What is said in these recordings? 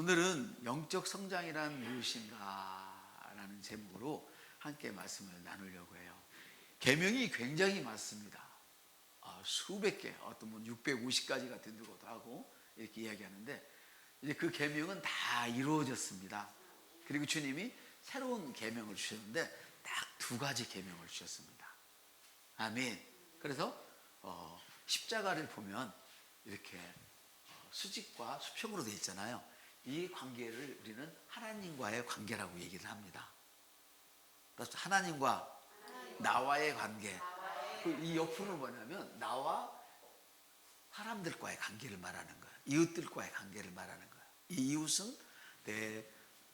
오늘은 영적 성장이란 무엇인가 라는 제목으로 함께 말씀을 나누려고 해요. 계명이 굉장히 많습니다. 수백 개, 어떤 분 650가지가 된다고도 하고 이렇게 이야기하는데, 이제 그 계명은 다 이루어졌습니다. 그리고 주님이 새로운 계명을 주셨는데 딱 두 가지 계명을 주셨습니다. 아멘. 그래서 십자가를 보면 이렇게 수직과 수평으로 되어 있잖아요. 이 관계를 우리는 하나님과의 관계라고 얘기를 합니다. 그래서 하나님과 나와의 관계. 이 옆으로 뭐냐면 나와 사람들과의 관계를 말하는 거예요. 이웃들과의 관계를 말하는 거예요. 이 이웃은 내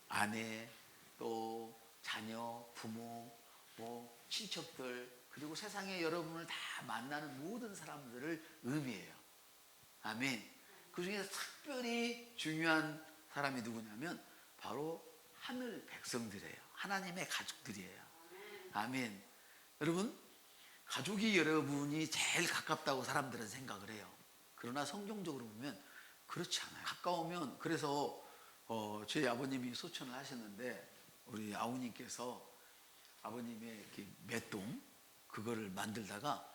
아내, 또 자녀, 부모, 친척들, 그리고 세상에 여러분을 다 만나는 모든 사람들을 의미해요. 아멘. 그 중에서 특별히 중요한 사람이 누구냐면 바로 하늘 백성들이에요. 하나님의 가족들이에요. 아멘. 여러분, 가족이 여러분이 제일 가깝다고 사람들은 생각을 해요. 그러나 성경적으로 보면 그렇지 않아요. 가까우면, 그래서 저희 아버님이 소천을 하셨는데 우리 아우님께서 아버님의 이렇게 맷동 그거를 만들다가,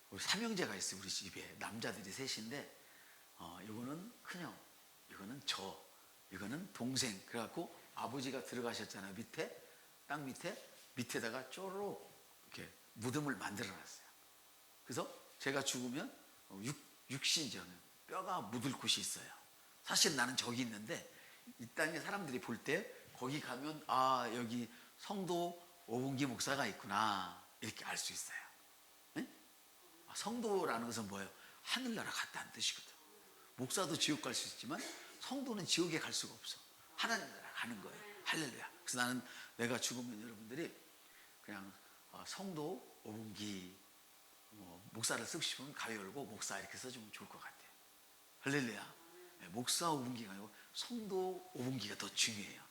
우리 삼형제가 있어요. 우리 집에 남자들이 셋인데 이거는 큰형, 이거는 저, 이거는 동생. 그래갖고 아버지가 들어가셨잖아요. 밑에 땅 밑에다가 쪼록 이렇게 무덤을 만들어놨어요. 그래서 제가 죽으면 육신전 뼈가 묻을 곳이 있어요. 사실 나는 저기 있는데 이 땅에 사람들이 볼 때 거기 가면 여기 성도 오봉기 목사가 있구나 이렇게 알 수 있어요. 네? 성도라는 것은 뭐예요? 하늘나라 갔다는 뜻이거든. 목사도 지옥 갈 수 있지만 성도는 지옥에 갈 수가 없어. 하나님 나라 가는 거예요. 할렐루야. 그래서 나는 내가 죽으면 여러분들이 그냥 성도 오봉기, 목사를 쓰고 싶으면 가위 열고 목사 이렇게 써주면 좋을 것 같아요. 할렐루야. 목사 오봉기가 아니고 성도 오봉기가 더 중요해요.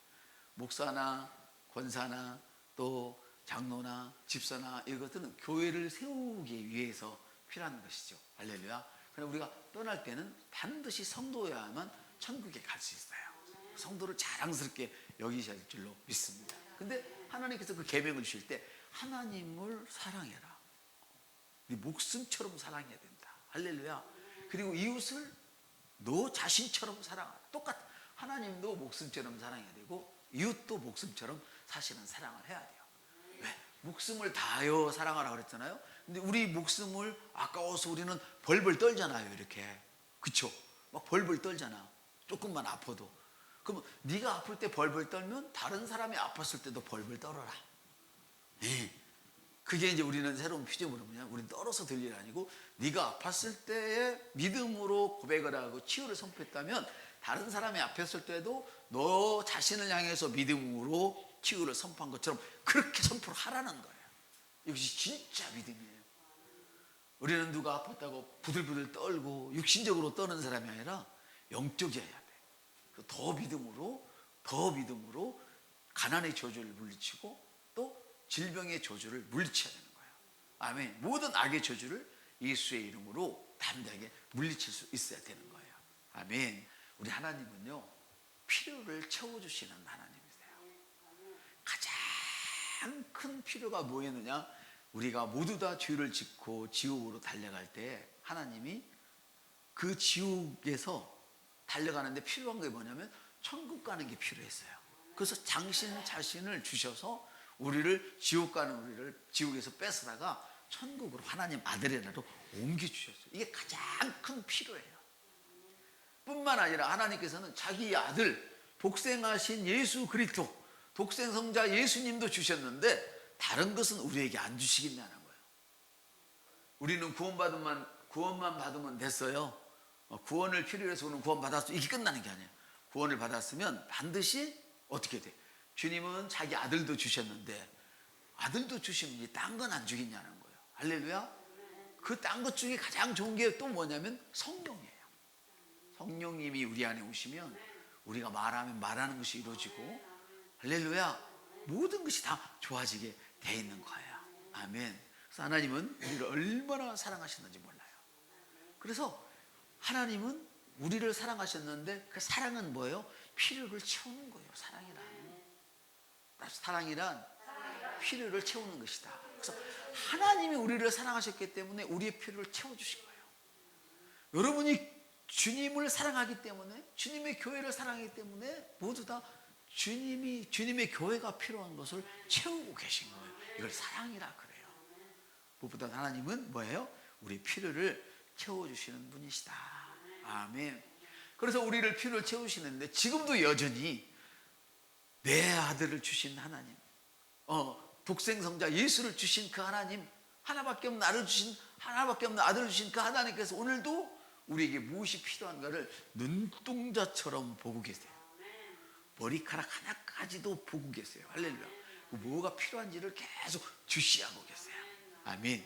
목사나 권사나 또 장로나 집사나 이것들은 교회를 세우기 위해서 필요한 것이죠. 할렐루야. 그러나 우리가 떠날 때는 반드시 성도여야만 천국에 갈 수 있어요. 성도를 자랑스럽게 여기셔야 될 줄로 믿습니다. 근데 하나님께서 그 계명을 주실 때 하나님을 사랑해라. 네 목숨처럼 사랑해야 된다. 할렐루야. 그리고 이웃을 너 자신처럼 사랑하라. 똑같아. 하나님도 목숨처럼 사랑해야 되고 이웃도 목숨처럼 사실은 사랑을 해야 돼요. 왜? 목숨을 다하여 사랑하라 그랬잖아요. 근데 우리 목숨을 아까워서 우리는 벌벌 떨잖아요. 이렇게. 그쵸? 막 벌벌 떨잖아. 조금만 아파도. 그럼 네가 아플 때 벌벌 떨면 다른 사람이 아팠을 때도 벌벌 떨어라. 네. 그게 이제 우리는 새로운 피조물은 뭐냐? 우리는 떨어서 될 일 아니고 네가 아팠을 때에 믿음으로 고백을 하고 치유를 선포했다면 다른 사람이 아팠을 때도 너 자신을 향해서 믿음으로 치유를 선포한 것처럼 그렇게 선포를 하라는 거예요. 이것이 진짜 믿음이에요. 우리는 누가 아팠다고 부들부들 떨고 육신적으로 떠는 사람이 아니라 영적이어야 돼. 더 믿음으로 가난의 저주를 물리치고 또 질병의 저주를 물리쳐야 되는 거예요. 아멘. 모든 악의 저주를 예수의 이름으로 담대하게 물리칠 수 있어야 되는 거예요. 아멘. 우리 하나님은요, 필요를 채워주시는 하나님이세요. 가장 큰 필요가 뭐였느냐? 우리가 모두 다 죄를 짓고 지옥으로 달려갈 때 하나님이 그 지옥에서 달려가는데 필요한 게 뭐냐면 천국 가는 게 필요했어요. 그래서 당신 자신을 주셔서 우리를 지옥 가는 우리를 지옥에서 뺏어다가 천국으로 하나님 아들의 나라로 옮겨주셨어요. 이게 가장 큰 필요예요. 뿐만 아니라 하나님께서는 자기 아들 독생하신 예수 그리스도 독생성자 예수님도 주셨는데 다른 것은 우리에게 안 주시겠냐는 거예요. 우리는 구원만 받으면 됐어요. 구원을 필요로 해서 우리는 구원 받았어. 이게 끝나는 게 아니에요. 구원을 받았으면 반드시 어떻게 돼? 주님은 자기 아들도 주셨는데 아들도 주시면 딴 건 안 주겠냐는 거예요. 할렐루야. 그 딴 것 중에 가장 좋은 게 또 뭐냐면 성령이에요. 성령님이 우리 안에 오시면 우리가 말하면 말하는 것이 이루어지고, 할렐루야, 모든 것이 다 좋아지게 돼 있는 거예요. 아멘. 그래서 하나님은 우리를 얼마나 사랑하셨는지 몰라요. 그래서 하나님은 우리를 사랑하셨는데 그 사랑은 뭐예요? 필요를 채우는 거예요. 사랑이란 필요를 채우는 것이다. 그래서 하나님이 우리를 사랑하셨기 때문에 우리의 필요를 채워주신 거예요. 여러분이 주님을 사랑하기 때문에, 주님의 교회를 사랑하기 때문에 모두 다 주님의 교회가 필요한 것을 채우고 계신 거예요. 이걸 사랑이라 그래요. 무엇보다 하나님은 뭐예요? 우리 필요를 채워주시는 분이시다. 아멘. 그래서 우리를 필요를 채우시는데 지금도 여전히 내 아들을 주신 하나님, 독생성자 예수를 주신 그 하나님, 하나밖에 없는 아들을 주신 그 하나님께서 오늘도 우리에게 무엇이 필요한가를 눈동자처럼 보고 계세요. 머리카락 하나까지도 보고 계세요. 할렐루야. 뭐가 필요한지를 계속 주시하고 계세요. 아멘.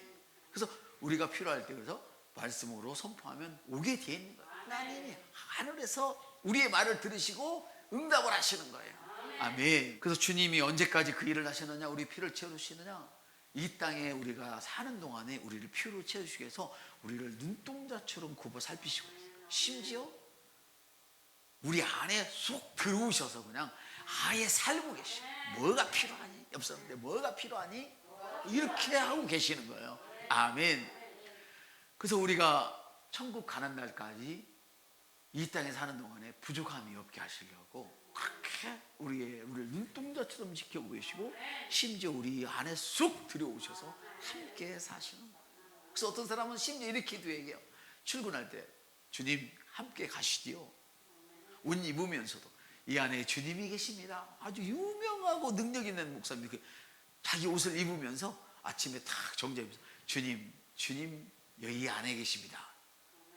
그래서 우리가 필요할 때 그래서 말씀으로 선포하면 오게 돼 있는 거예요. 하나님이 하늘에서 우리의 말을 들으시고 응답을 하시는 거예요. 아멘. 그래서 주님이 언제까지 그 일을 하시느냐, 우리 필요를 채우시느냐, 이 땅에 우리가 사는 동안에 우리를 필요로 채우시기 위해서 우리를 눈동자처럼 굽어 살피시고 있어요. 심지어 우리 안에 쏙 들어오셔서 그냥 아예 살고 계시고, 뭐가 필요하니? 없었는데 뭐가 필요하니? 이렇게 하고 계시는 거예요. 아멘. 그래서 우리가 천국 가는 날까지 이 땅에 사는 동안에 부족함이 없게 하시려고 그렇게 우리를 눈동자처럼 지켜보고 계시고, 심지어 우리 안에 쏙 들어오셔서 함께 사시는 거예요. 그래서 어떤 사람은 심지어 이렇게도 얘기해요. 출근할 때 주님 함께 가시디요. 옷 입으면서도 이 안에 주님이 계십니다. 아주 유명하고 능력 있는 목사님이 자기 옷을 입으면서 아침에 탁 정지하면서 주님 여기 안에 계십니다.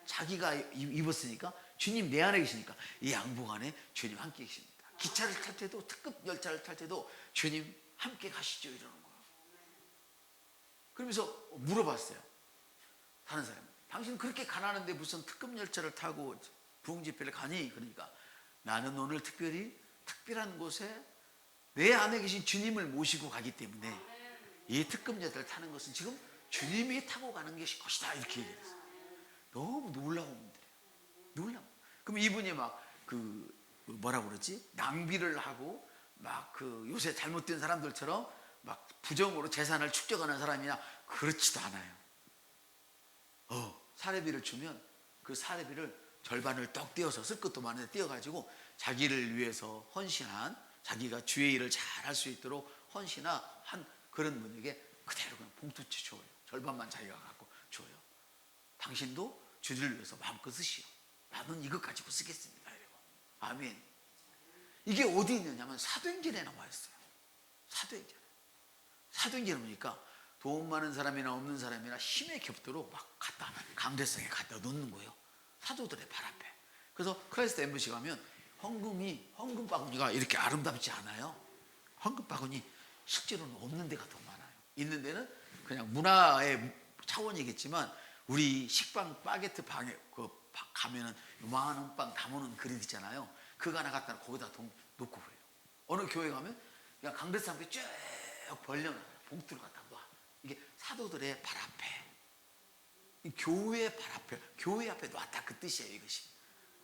자기가 입었으니까 주님 내 안에 계시니까 이 양복 안에 주님 함께 계십니다. 기차를 탈 때도, 특급 열차를 탈 때도 주님 함께 가시죠 이러는 거예요. 그러면서 물어봤어요. 다른 사람, 당신 그렇게 가난한데 무슨 특급 열차를 타고 부흥집회를 가니? 그러니까 나는 오늘 특별한 곳에 내 안에 계신 주님을 모시고 가기 때문에 이 특급 열차를 타는 것은 지금 주님이 타고 가는 것이다, 이렇게 얘기했어요. 너무 놀라운 분들이에요. 놀라워. 그럼 이분이 막 뭐라고 그러지? 낭비를 하고 막 요새 잘못된 사람들처럼 막 부정으로 재산을 축적하는 사람이냐? 그렇지도 않아요. 사례비를 주면 그 사례비를 절반을 떡 떼어서, 쓸 것도 많은데 떼어가지고 자기를 위해서 헌신한, 자기가 주의 일을 잘 할 수 있도록 헌신한 그런 분에게 그대로 그냥 봉투째 줘요. 절반만 자기가 갖고 줘요. 당신도 주를 위해서 마음껏 쓰시오. 나는 이것 가지고 쓰겠습니다. 이러고. 아멘. 이게 어디 있느냐면 사도행전에 나와 있어요. 사도행전에 보니까 돈 많은 사람이나 없는 사람이나 힘에 겹도록 막 강대상에 갖다 놓는 거예요. 사도들의 발 앞에. 그래서 크라이스트 엠버시 가면 헌금 바구니가 이렇게 아름답지 않아요. 헌금 바구니 실제로는 없는 데가 더 많아요. 있는 데는 그냥 문화의 차원이겠지만, 우리 식빵 바게트 방에 가면은 요만한 빵 담아놓은 그릇 있잖아요. 그거 하나 갖다 거기다 돈 놓고 그래요. 어느 교회 가면 그냥 강대상 앞에 쭉 벌려놔, 봉투를 갖다 놔. 이게 사도들의 발 앞에, 교회 발 앞에, 교회 앞에 놨다, 그 뜻이에요, 이것이.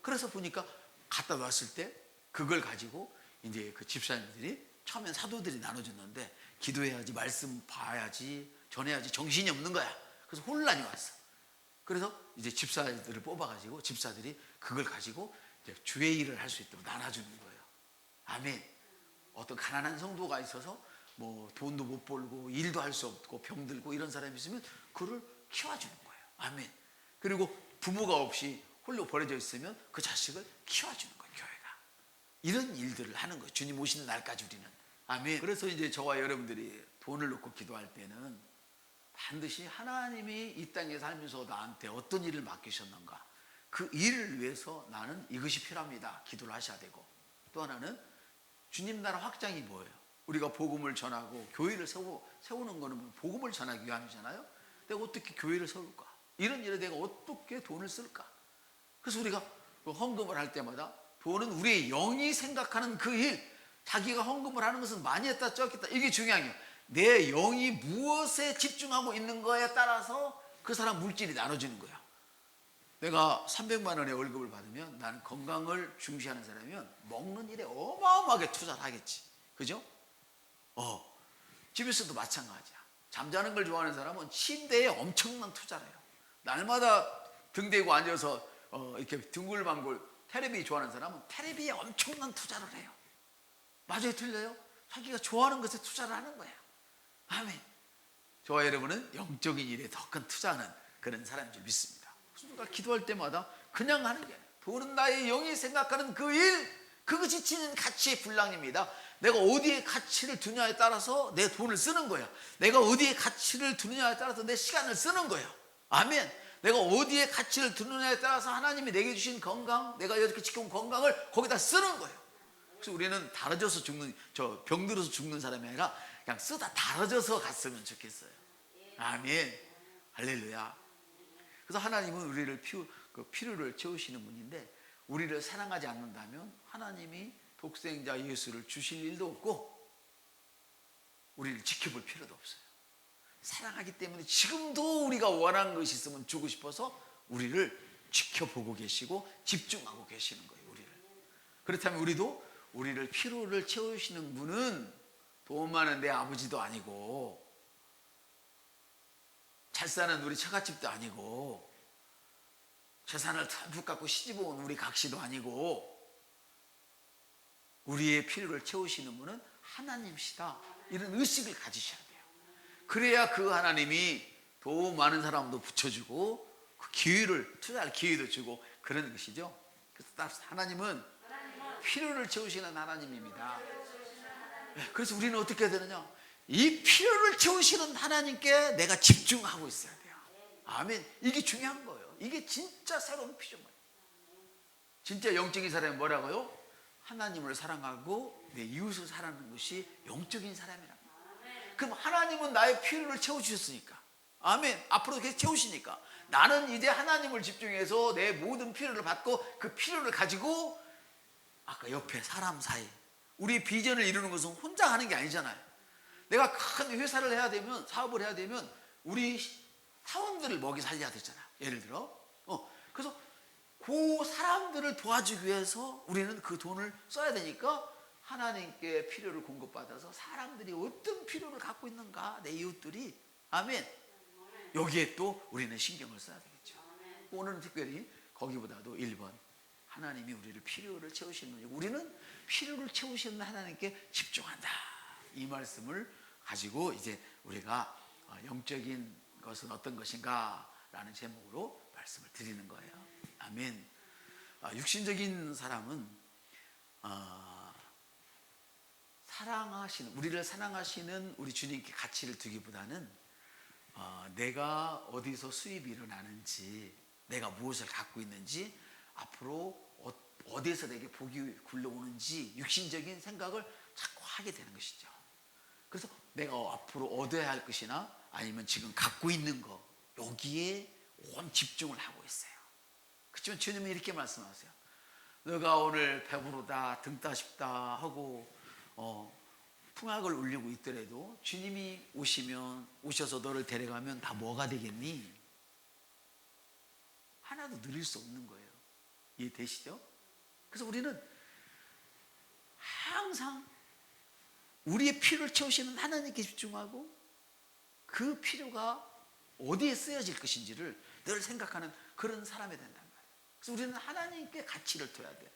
그래서 보니까 갖다 놨을 때 그걸 가지고 이제 그 집사님들이, 처음엔 사도들이 나눠줬는데 기도해야지, 말씀 봐야지, 전해야지 정신이 없는 거야. 그래서 혼란이 왔어. 그래서 이제 집사들을 뽑아가지고 집사들이 그걸 가지고 이제 주의 일을 할 수 있도록 나눠주는 거예요. 아멘. 어떤 가난한 성도가 있어서 뭐 돈도 못 벌고 일도 할 수 없고 병들고 이런 사람이 있으면 그를 키워주는 거예요. 아멘. 그리고 부모가 없이 홀로 버려져 있으면 그 자식을 키워주는 거예요, 교회가. 이런 일들을 하는 거예요. 주님 오시는 날까지 우리는. 아멘. 그래서 이제 저와 여러분들이 돈을 놓고 기도할 때는 반드시 하나님이 이 땅에 살면서 나한테 어떤 일을 맡기셨는가, 그 일을 위해서 나는 이것이 필요합니다, 기도를 하셔야 되고, 또 하나는 주님 나라 확장이 뭐예요? 우리가 복음을 전하고 교회를 세우는 거는 복음을 전하기 위함이잖아요. 내가 어떻게 교회를 세울까? 이런 일에 내가 어떻게 돈을 쓸까? 그래서 우리가 헌금을 할 때마다 돈은 우리의 영이 생각하는 그 일, 자기가 헌금을 하는 것은 많이 했다 적겠다, 이게 중요한 거예요. 내 영이 무엇에 집중하고 있는 거에 따라서 그 사람 물질이 나눠지는 거야. 내가 300만 원의 월급을 받으면 나는 건강을 중시하는 사람이면 먹는 일에 어마어마하게 투자를 하겠지. 그죠? 집에서도 마찬가지야. 잠자는 걸 좋아하는 사람은 침대에 엄청난 투자를 해요. 날마다 등 대고 앉아서 이렇게 둥글방글 테레비 좋아하는 사람은 테레비에 엄청난 투자를 해요. 맞아요, 틀려요? 자기가 좋아하는 것에 투자를 하는 거예요. 아멘. 저와 여러분은 영적인 일에 더 큰 투자하는 그런 사람인 줄 믿습니다. 그래서 우리가 기도할 때마다 그냥 하는 게 아니에요. 돈은 나의 영이 생각하는 그 일, 그것이 지닌 가치의 분량입니다. 내가 어디에 가치를 두냐에 따라서 내 돈을 쓰는 거야. 내가 어디에 가치를 두느냐에 따라서 내 시간을 쓰는 거예요. 아멘. 내가 어디에 가치를 두느냐에 따라서 하나님이 내게 주신 건강, 내가 이렇게 지켜온 건강을 거기다 쓰는 거예요. 그래서 우리는 다뤄져서 죽는, 병들어서 죽는 사람이 아니라 그냥 쓰다 다뤄져서 갔으면 좋겠어요. 아멘. 할렐루야. 그래서 하나님은 우리를 필요를 채우시는 분인데, 우리를 사랑하지 않는다면 하나님이 독생자 예수를 주실 일도 없고 우리를 지켜볼 필요도 없어요. 사랑하기 때문에 지금도 우리가 원하는 것이 있으면 주고 싶어서 우리를 지켜보고 계시고 집중하고 계시는 거예요. 우리를. 그렇다면 우리도 우리를 필요를 채우시는 분은 돈 많은 내 아버지도 아니고 잘 사는 우리 처갓집도 아니고 재산을 듬뿍 갖고 시집 온 우리 각시도 아니고, 우리의 필요를 채우시는 분은 하나님이시다, 이런 의식을 가지셔야 돼요. 그래야 그 하나님이 더 많은 사람도 붙여주고 그 기회를, 투자할 기회도 주고 그런 것이죠. 그래서 하나님은 필요를 채우시는 하나님입니다. 그래서 우리는 어떻게 해야 되느냐, 이 필요를 채우시는 하나님께 내가 집중하고 있어야 돼요. 아멘. 이게 중요한 거예요. 이게 진짜 새로운 피조물. 진짜 영적인 사람이 뭐라고요? 하나님을 사랑하고 내 이웃을 사랑하는 것이 영적인 사람이라고. 그럼 하나님은 나의 필요를 채워주셨으니까, 아멘, 앞으로 계속 채우시니까 나는 이제 하나님을 집중해서 내 모든 필요를 받고 그 필요를 가지고 아까 옆에 사람 사이, 우리 비전을 이루는 것은 혼자 하는 게 아니잖아요. 내가 큰 회사를 해야 되면, 사업을 해야 되면 우리 사원들을 먹이 살려야 되잖아요. 예를 들어 그래서 그 사람들을 도와주기 위해서 우리는 그 돈을 써야 되니까 하나님께 필요를 공급받아서 사람들이 어떤 필요를 갖고 있는가, 내 이웃들이, 아멘, 여기에 또 우리는 신경을 써야 되겠죠. 오늘은 특별히 거기보다도 1번, 하나님이 우리를 필요를 채우시는 거죠. 우리는 필요를 채우시는 하나님께 집중한다, 이 말씀을 가지고 이제 우리가 영적인 것은 어떤 것인가 라는 제목으로 말씀을 드리는 거예요. 아멘. 육신적인 사람은 우리를 사랑하시는 우리 주님께 가치를 두기보다는 내가 어디서 수입이 일어나는지, 내가 무엇을 갖고 있는지, 앞으로 어디에서 내게 복이 굴러오는지 육신적인 생각을 자꾸 하게 되는 것이죠. 그래서 내가 앞으로 얻어야 할 것이나 아니면 지금 갖고 있는 거, 여기에 온 집중을 하고 있어요. 그렇지만 주님은 이렇게 말씀하세요. 너가 오늘 배부르다, 등 따숩다 하고 풍악을 울리고 있더라도 주님이 오셔서 너를 데려가면 다 뭐가 되겠니? 하나도 누릴 수 없는 거예요. 이해되시죠? 그래서 우리는 항상 우리의 필요를 채우시는 하나님께 집중하고 그 필요가 어디에 쓰여질 것인지를 늘 생각하는 그런 사람이 된단 말이에요. 그래서 우리는 하나님께 가치를 둬야 돼요.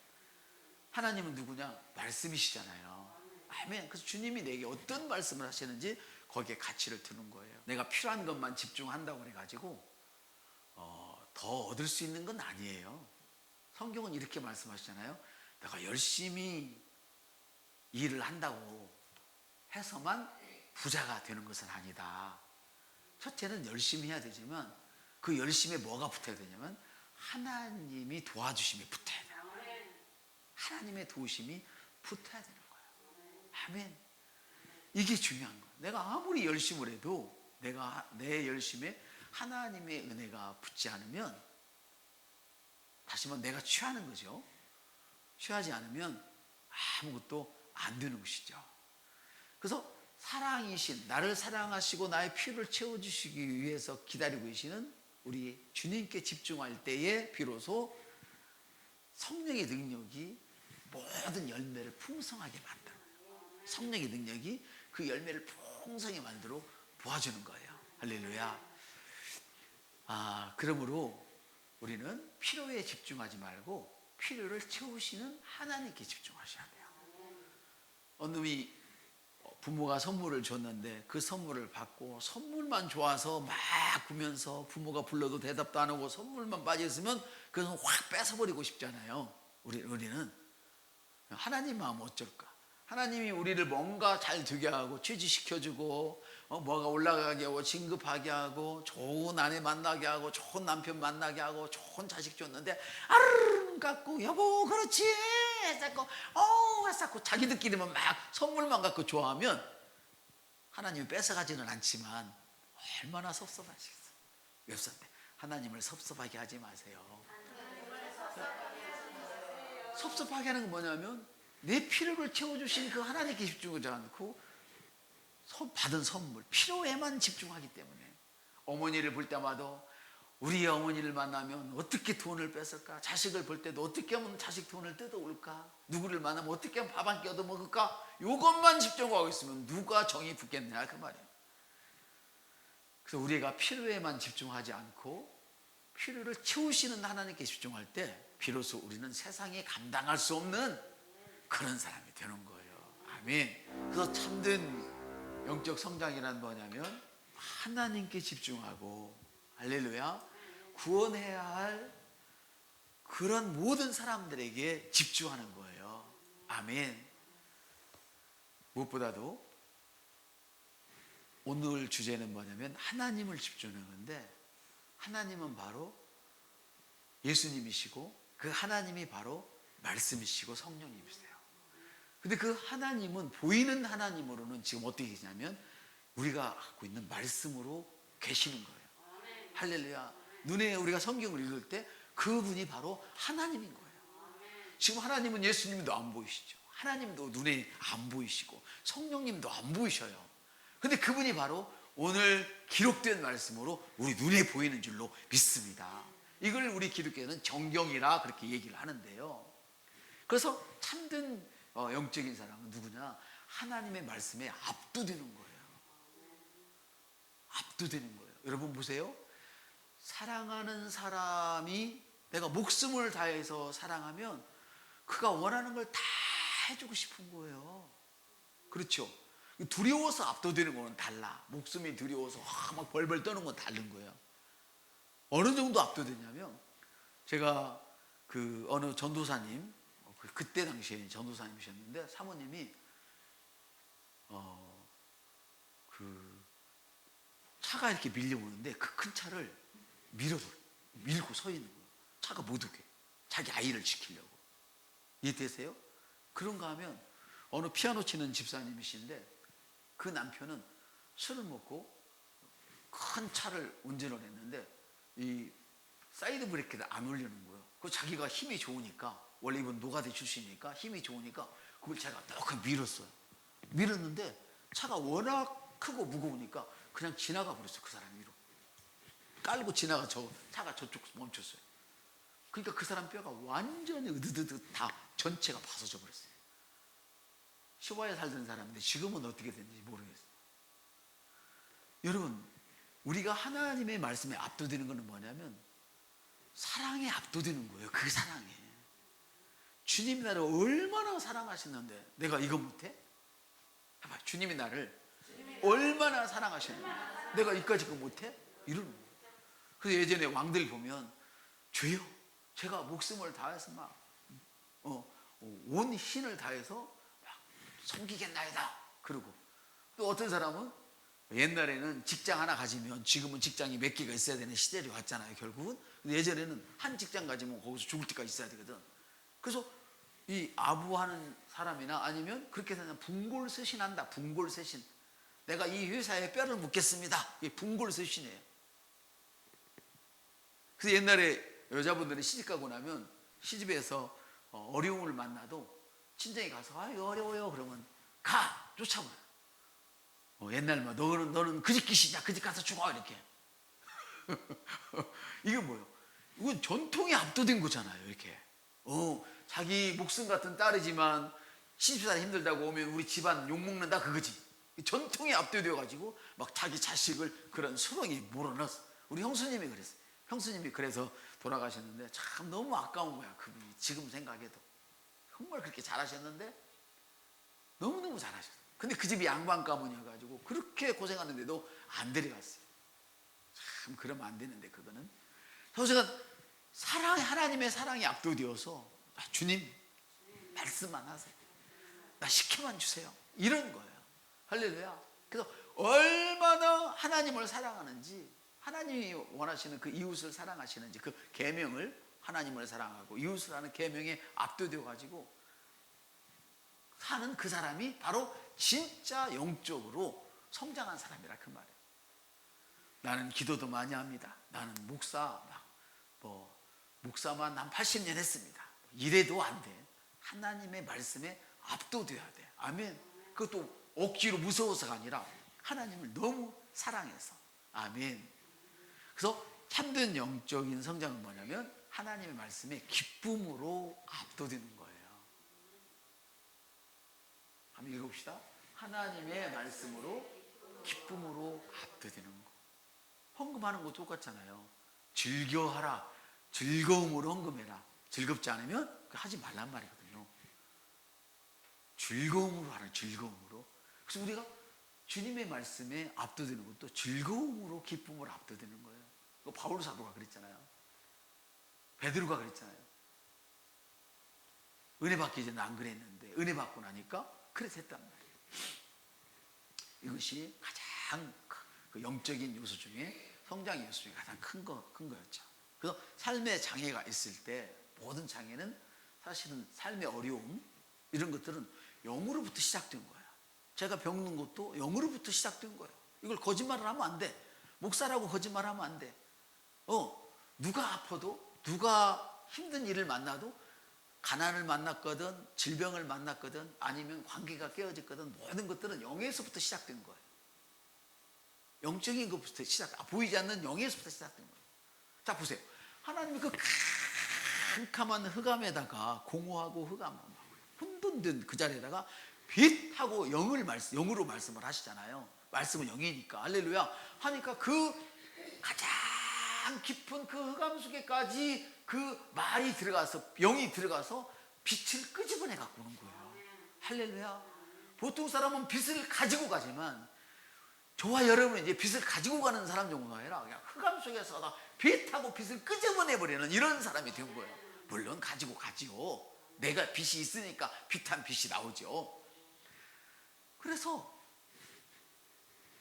하나님은 누구냐? 말씀이시잖아요. 아멘. 그래서 주님이 내게 어떤 말씀을 하시는지 거기에 가치를 두는 거예요. 내가 필요한 것만 집중한다고 해가지고 더 얻을 수 있는 건 아니에요. 성경은 이렇게 말씀하시잖아요. 내가 열심히 일을 한다고 해서만 부자가 되는 것은 아니다. 첫째는 열심히 해야 되지만 그 열심에 뭐가 붙어야 되냐면 하나님이 도와주심이 붙어야 돼요. 하나님의 도우심이 붙어야 되는 거예요. 아멘. 이게 중요한 거예요. 내가 아무리 열심을 해도 내가 내 열심에 하나님의 은혜가 붙지 않으면, 다시 말해 내가 취하는 거죠. 취하지 않으면 아무것도 안 되는 것이죠. 그래서 사랑이신, 나를 사랑하시고 나의 필요를 채워주시기 위해서 기다리고 계시는 우리 주님께 집중할 때에 비로소 성령의 능력이 모든 열매를 풍성하게 만들어요. 성령의 능력이 그 열매를 풍성히 만들어 보아주는 거예요. 할렐루야. 그러므로 우리는 필요에 집중하지 말고 필요를 채우시는 하나님께 집중하셔야 돼요. 어느 놈이 부모가 선물을 줬는데 그 선물을 받고 선물만 좋아서 막 구면서 부모가 불러도 대답도 안 하고 선물만 빠져있으면 그것은 확 뺏어버리고 싶잖아요. 우리는 하나님 마음 어쩔까? 하나님이 우리를 뭔가 잘 되게 하고 취직시켜주고 뭐가 올라가게 하고 진급하게 하고 좋은 아내 만나게 하고 좋은 남편 만나게 하고 좋은 자식 줬는데 아르르 갖고 여보 그렇지 자꾸 자꾸 자기들끼리만 막 선물만 갖고 좋아하면 하나님이 뺏어가지는 않지만 얼마나 섭섭하시겠어요. 엽서때 하나님을 섭섭하게 하지 마세요. 섭섭하게 하는 건 뭐냐면 내 필요를 채워주신 그 하나님께 집중하지 않고 받은 선물, 필요에만 집중하기 때문에 어머니를 볼 때마다 우리 어머니를 만나면 어떻게 돈을 뺏을까? 자식을 볼 때도 어떻게 하면 자식 돈을 뜯어올까? 누구를 만나면 어떻게 하면 밥 한 끼 얻어먹을까? 이것만 집중하고 있으면 누가 정이 붙겠냐 그 말이에요. 그래서 우리가 필요에만 집중하지 않고 필요를 채우시는 하나님께 집중할 때 비로소 우리는 세상에 감당할 수 없는 그런 사람이 되는 거예요. 아멘. 그래서 참된 영적 성장이란 뭐냐면 하나님께 집중하고 할렐루야 구원해야 할 그런 모든 사람들에게 집중하는 거예요. 아멘. 무엇보다도 오늘 주제는 뭐냐면 하나님을 집중하는 건데 하나님은 바로 예수님이시고 그 하나님이 바로 말씀이시고 성령님이세요. 근데 그 하나님은 보이는 하나님으로는 지금 어떻게 계시냐면 우리가 갖고 있는 말씀으로 계시는 거예요. 할렐루야. 눈에 우리가 성경을 읽을 때 그분이 바로 하나님인 거예요. 지금 하나님은 예수님도 안 보이시죠. 하나님도 눈에 안 보이시고 성령님도 안 보이셔요. 근데 그분이 바로 오늘 기록된 말씀으로 우리 눈에 보이는 줄로 믿습니다. 이걸 우리 기독교는 정경이라 그렇게 얘기를 하는데요. 그래서 참된 영적인 사람은 누구냐? 하나님의 말씀에 압도되는 거예요. 압도되는 거예요. 여러분 보세요. 사랑하는 사람이 내가 목숨을 다해서 사랑하면 그가 원하는 걸 다 해주고 싶은 거예요. 그렇죠? 두려워서 압도되는 거는 달라. 목숨이 두려워서 막 벌벌 떠는 건 다른 거예요. 어느 정도 압도되냐면 제가 그 어느 전도사님 그때 당시에 전도사님이셨는데 사모님이 그 차가 이렇게 밀려오는데 그 큰 차를 밀고 서 있는 거예요. 차가 못 오게 자기 아이를 지키려고. 이해되세요? 그런가 하면 어느 피아노 치는 집사님이신데 그 남편은 술을 먹고 큰 차를 운전을 했는데 이 사이드 브레이크를 안 올리는 거예요. 그 자기가 힘이 좋으니까 원래 이분 노가대 출신이니까 힘이 좋으니까 그걸 제가 딱 밀었어요. 밀었는데 차가 워낙 크고 무거우니까 그냥 지나가 버렸어요. 그 사람 위로 깔고 지나가 차가 저쪽 멈췄어요. 그러니까 그 사람 뼈가 완전히 으드드드 다 전체가 부서져 버렸어요. 시와에 살던 사람인데 지금은 어떻게 됐는지 모르겠어요. 여러분 우리가 하나님의 말씀에 압도되는 것은 뭐냐면 사랑에 압도되는 거예요. 그 사랑에. 주님이 나를 얼마나 사랑하시는데 내가 이거 못해? 봐봐, 주님이 나를 얼마나 사랑하시는데 내가 이까짓 거 못해? 이러는 거예요. 그래서 예전에 왕들 보면 주여 제가 목숨을 다해서 막 온 힘을 다해서 막 섬기겠나이다 그러고 또 어떤 사람은 옛날에는 직장 하나 가지면 지금은 직장이 몇 개가 있어야 되는 시절이 왔잖아요. 결국은. 근데 예전에는 한 직장 가지면 거기서 죽을 때까지 있어야 되거든. 그래서 이 아부하는 사람이나 아니면 그렇게 되면 분골쇄신한다. 분골쇄신. 내가 이 회사에 뼈를 묻겠습니다. 이게 분골쇄신이에요. 그래서 옛날에 여자분들이 시집가고 나면 시집에서 어려움을 만나도 친정에 가서 아 이거 어려워요 그러면 가 쫓아버려요. 옛날 뭐 너는 그 집 귀신이야 그 집 가서 죽어 이렇게. 이게 뭐예요? 이건 전통에 압도된 거잖아요. 이렇게 자기 목숨 같은 딸이지만 시집살이 힘들다고 오면 우리 집안 욕먹는다 그거지. 전통에 압도되어 가지고 막 자기 자식을 그런 수렁에 몰아넣었어. 우리 형수님이 그랬어요. 형수님이 그래서 돌아가셨는데 참 너무 아까운 거야. 그분이 지금 생각해도 정말 그렇게 잘하셨는데 너무너무 잘하셨어. 근데 그 집이 양반 가문이어가지고 그렇게 고생하는데도 안 데려갔어요. 참 그러면 안 되는데 그거는. 그래서 제가 하나님의 사랑이 압도되어서 주님 말씀만 하세요. 나 시켜만 주세요. 이런 거예요. 할렐루야. 그래서 얼마나 하나님을 사랑하는지, 하나님이 원하시는 그 이웃을 사랑하시는지, 그 계명을, 하나님을 사랑하고 이웃을 하는 계명에 압도되어 가지고 사는 그 사람이 바로 진짜 영적으로 성장한 사람이라 그 말이에요. 나는 기도도 많이 합니다. 나는 목사만 한 80년 했습니다. 이래도 안 돼. 하나님의 말씀에 압도돼야 돼. 아멘. 그것도 억지로 무서워서가 아니라 하나님을 너무 사랑해서. 아멘. 그래서 참된 영적인 성장은 뭐냐면 하나님의 말씀에 기쁨으로 압도되는 거예요. 한번 읽어봅시다. 하나님의 말씀으로 기쁨으로 압도되는 거. 헌금하는 거 똑같잖아요. 즐겨하라. 즐거움으로 헌금해라. 즐겁지 않으면 하지 말란 말이거든요. 즐거움으로 하라. 즐거움으로. 그래서 우리가 주님의 말씀에 압도되는 것도 즐거움으로 기쁨으로 압도되는 거예요. 바울 사도가 그랬잖아요. 베드로가 그랬잖아요. 은혜 받기 전에 안 그랬는데 은혜 받고 나니까 그래서 했단 말이에요. 이것이 가장 그 영적인 요소 중에, 성장의 요소 중에 가장 큰 거였죠. 그래서 삶의 장애가 있을 때 모든 장애는 사실은 삶의 어려움, 이런 것들은 영으로부터 시작된 거예요. 제가 병든 것도 영으로부터 시작된 거예요. 이걸 거짓말을 하면 안 돼. 목사라고 거짓말하면 안 돼. 누가 아파도, 누가 힘든 일을 만나도, 가난을 만났거든, 질병을 만났거든, 아니면 관계가 깨어졌거든, 모든 것들은 영에서부터 시작된 거예요. 영적인 것부터 보이지 않는 영에서부터 시작된 거예요. 자, 보세요. 하나님이 그 캄캄한 흑암에다가, 공허하고 흑암하고 혼돈된 그 자리에다가 빛하고 영으로 말씀을 하시잖아요. 말씀은 영이니까. 할렐루야. 하니까 그 가장 깊은 그 흑암 속에까지 그 말이 들어가서, 영이 들어가서 빛을 끄집어내 갖고 오는 거예요. 할렐루야. 보통 사람은 빛을 가지고 가지만 저와 여러분은 이제 빛을 가지고 가는 사람 정도가 아니라 그냥 흑암 속에서 빛하고 빛을 끄집어내버리는 이런 사람이 된 거예요. 물론 가지고 가지요. 내가 빛이 있으니까 빛한 빛이 나오죠. 그래서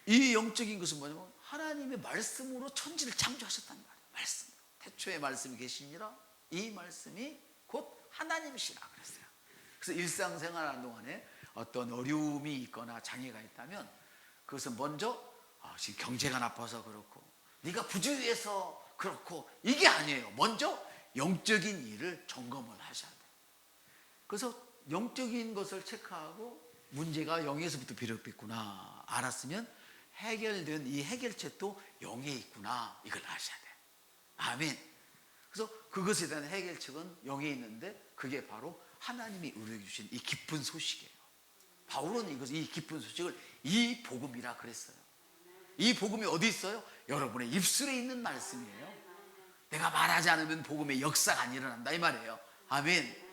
이 영적인 것은 뭐냐면 하나님의 말씀으로 천지를 창조하셨단 말이에요. 말씀. 태초에 말씀이 계시니라. 이 말씀이 곧 하나님이시라 그랬어요. 그래서 일상생활하는 동안에 어떤 어려움이 있거나 장애가 있다면 그것은 먼저 지금 경제가 나빠서 그렇고, 네가 부주의해서 그렇고, 이게 아니에요. 먼저 영적인 일을 점검을 하셔야 돼요. 그래서 영적인 것을 체크하고 문제가 영에서부터 비롯됐구나 알았으면 해결된 이 해결책도 영에 있구나, 이걸 아셔야 돼요. 아멘. 그래서 그것에 대한 해결책은 영에 있는데 그게 바로 하나님이 우리에게 주신 이 기쁜 소식이에요. 바울은 이 기쁜 소식을 이 복음이라 그랬어요. 이 복음이 어디 있어요? 여러분의 입술에 있는 말씀이에요. 내가 말하지 않으면 복음의 역사가 안 일어난다 이 말이에요. 아멘.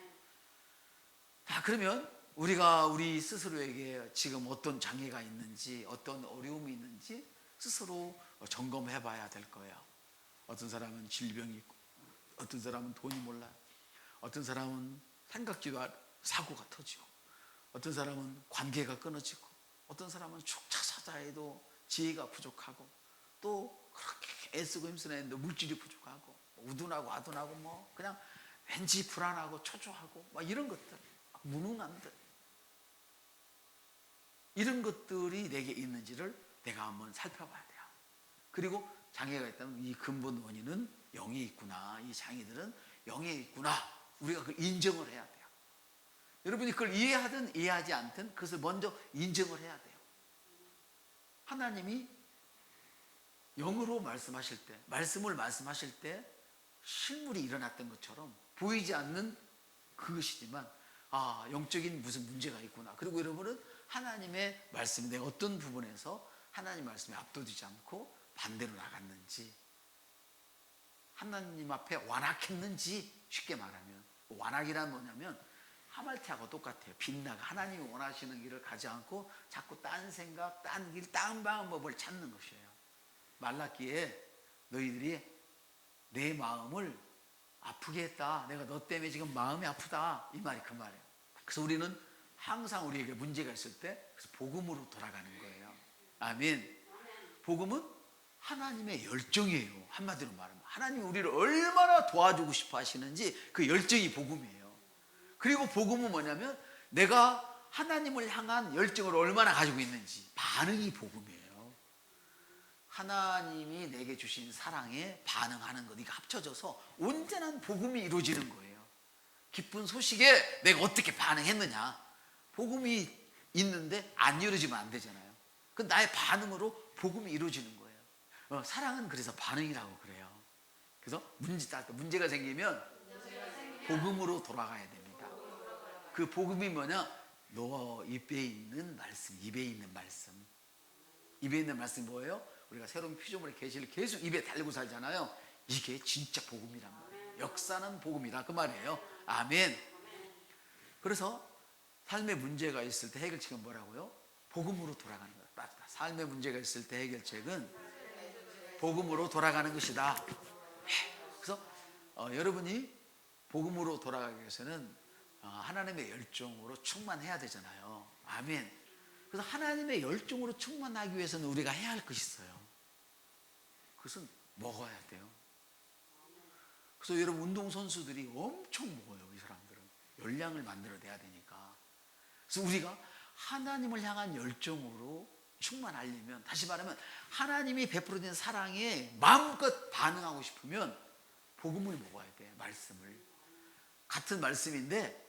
자, 그러면 우리가 우리 스스로에게 지금 어떤 장애가 있는지, 어떤 어려움이 있는지 스스로 점검해 봐야 될 거예요. 어떤 사람은 질병이 있고, 어떤 사람은 돈이 몰라요. 어떤 사람은 생각지도 않은 사고가 터지고, 어떤 사람은 관계가 끊어지고, 어떤 사람은 축차사자에도 지혜가 부족하고, 또 그렇게 애쓰고 힘쓰는데 물질이 부족하고, 우둔하고 아둔하고, 그냥 왠지 불안하고 초조하고 이런 것들, 무능함들, 이런 것들이 내게 있는지를 내가 한번 살펴봐야 돼요. 그리고 장애가 있다면 이 근본 원인은 영에 있구나, 이 장애들은 영에 있구나, 우리가 그걸 인정을 해야 돼요. 여러분이 그걸 이해하든 이해하지 않든 그것을 먼저 인정을 해야 돼요. 하나님이 영으로 말씀하실 때, 말씀을 말씀하실 때 실물이 일어났던 것처럼 보이지 않는 그것이지만 영적인 무슨 문제가 있구나. 그리고 여러분은 하나님의 말씀이 내 어떤 부분에서 하나님 말씀에 압도되지 않고 반대로 나갔는지, 하나님 앞에 완악했는지, 쉽게 말하면 완악이란 뭐냐면 하말테하고 똑같아요. 빗나가 하나님이 원하시는 길을 가지 않고 자꾸 딴 생각, 딴 길, 딴 방법을 찾는 것이에요. 말라기에 너희들이 내 마음을 아프게 했다. 내가 너 때문에 지금 마음이 아프다. 이 말이 그 말이에요. 그래서 우리는 항상 우리에게 문제가 있을 때 그래서 복음으로 돌아가는 거예요. 아멘. 복음은 하나님의 열정이에요. 한마디로 말하면 하나님이 우리를 얼마나 도와주고 싶어 하시는지 그 열정이 복음이에요. 그리고 복음은 뭐냐면 내가 하나님을 향한 열정을 얼마나 가지고 있는지 반응이 복음이에요. 하나님이 내게 주신 사랑에 반응하는 것, 이거 합쳐져서 온전한 복음이 이루어지는 거예요. 기쁜 소식에 내가 어떻게 반응했느냐. 복음이 있는데 안 이루어지면 안 되잖아요. 그 나의 반응으로 복음이 이루어지는 거예요. 사랑은 그래서 반응이라고 그래요. 그래서 문제가 생기면 복음으로 돌아가야 됩니다. 그 복음이 뭐냐? 너 입에 있는 말씀, 입에 있는 말씀. 입에 있는 말씀이 뭐예요? 우리가 새로운 피조물의 계시를 계속 입에 달고 살잖아요. 이게 진짜 복음이란 말이에요. 역사는 복음이다 그 말이에요. 아멘. 그래서 삶에 문제가 있을 때 해결책은 뭐라고요? 복음으로 돌아가는 거예요. 삶에 문제가 있을 때 해결책은 복음으로 돌아가는 것이다. 그래서 여러분이 복음으로 돌아가기 위해서는 하나님의 열정으로 충만해야 되잖아요. 아멘. 그래서 하나님의 열정으로 충만하기 위해서는 우리가 해야 할 것이 있어요. 그것은 먹어야 돼요. 그래서 여러분 운동선수들이 엄청 먹어요. 이 사람들은 열량을 만들어내야 되니까. 그래서 우리가 하나님을 향한 열정으로 충만하려면, 다시 말하면 하나님이 베풀어진 사랑에 마음껏 반응하고 싶으면 복음을 먹어야 돼. 말씀을. 같은 말씀인데